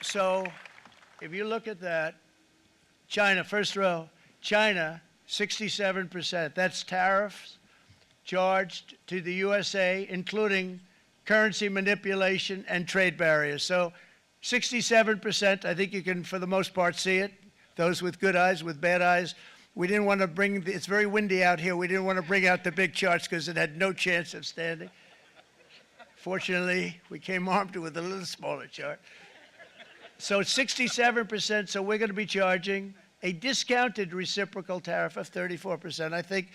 So if you look at that, China, first row, China, 67%. That's tariffs charged to the USA, including currency manipulation and trade barriers. So 67%, I think you can, for the most part, see it. Those with good eyes, with bad eyes. We didn't want to bring, it's very windy out here. We didn't want to bring out the big charts because it had no chance of standing. Fortunately, we came armed with a little smaller chart. So 67%, so we're going to be charging a discounted reciprocal tariff of 34%. I think,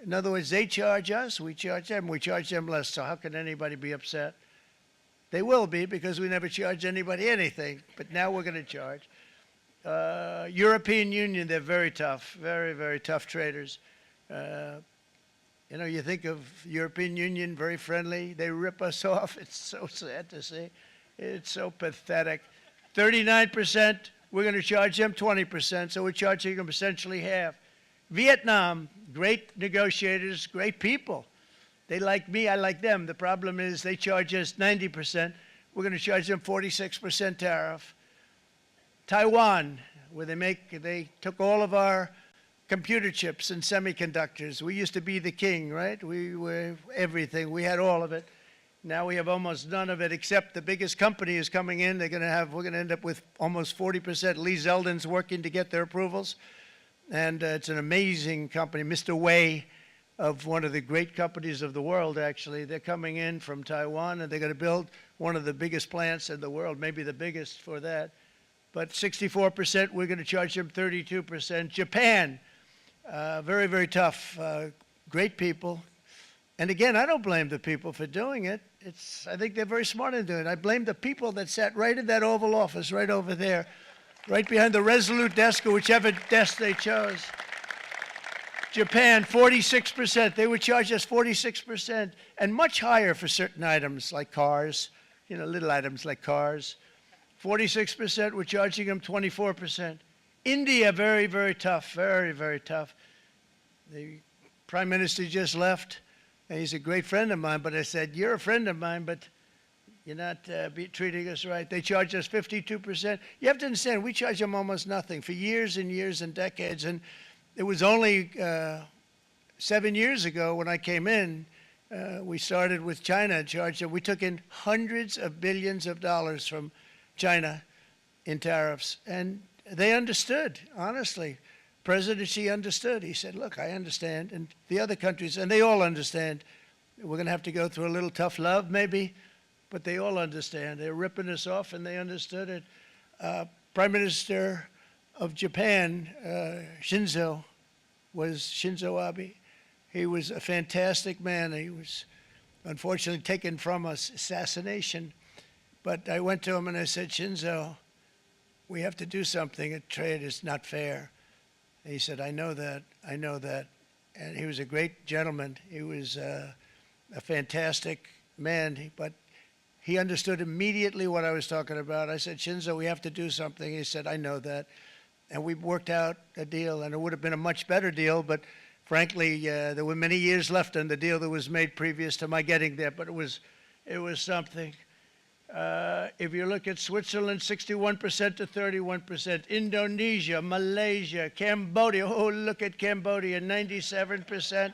in other words, they charge us, we charge them less. So how can anybody be upset? They will be, because we never charge anybody anything, but now we're going to charge. European Union, they're very tough, very, very tough traders. You know, you think of European Union, very friendly. They rip us off. It's so sad to see. It's so pathetic. 39%, we're going to charge them 20%, so we're charging them essentially half. Vietnam, great negotiators, great people. They like me, I like them. The problem is they charge us 90%. We're going to charge them 46% tariff. Taiwan, where they took all of our computer chips and semiconductors. We used to be the king, right? We were everything. We had all of it. Now we have almost none of it, except the biggest company is coming in. We're going to end up with almost 40%. Lee Zeldin's working to get their approvals. And it's an amazing company. Mr. Wei, of one of the great companies of the world, actually, they're coming in from Taiwan, and they're going to build one of the biggest plants in the world, maybe the biggest for that. But 64%, we're going to charge them 32%. Japan, very, very tough, great people. And again, I don't blame the people for doing it. I think they're very smart in doing it. I blame the people that sat right in that Oval Office, right over there, right behind the Resolute desk or whichever desk they chose. Japan, 46%. They would charge us 46%, and much higher for certain items like cars, you know, little items like cars. 46%, we're charging them 24%. India, very, very tough, very, very tough. The Prime Minister just left. And he's a great friend of mine, but I said, you're a friend of mine, but you're not treating us right. They charge us 52%. You have to understand, we charge them almost nothing for years and years and decades. And it was only 7 years ago when I came in, we started with China and charged them. We took in hundreds of billions of dollars from China in tariffs. And they understood, honestly. President Xi understood. He said, look, I understand. And the other countries, and they all understand. We're going to have to go through a little tough love, maybe, but they all understand. They're ripping us off, and they understood it. Prime Minister of Japan, Shinzo Abe. He was a fantastic man. He was unfortunately taken from us, assassination. But I went to him and I said, Shinzo, we have to do something. A trade is not fair. He said, I know that, I know that. And he was a great gentleman. He was a fantastic man, but he understood immediately what I was talking about. I said, Shinzo, we have to do something. He said, I know that. And we worked out a deal, and it would have been a much better deal, but frankly, there were many years left on the deal that was made previous to my getting there, but it was something. If you look at Switzerland, 61% to 31%. Indonesia, Malaysia, Cambodia. Oh, look at Cambodia, 97%.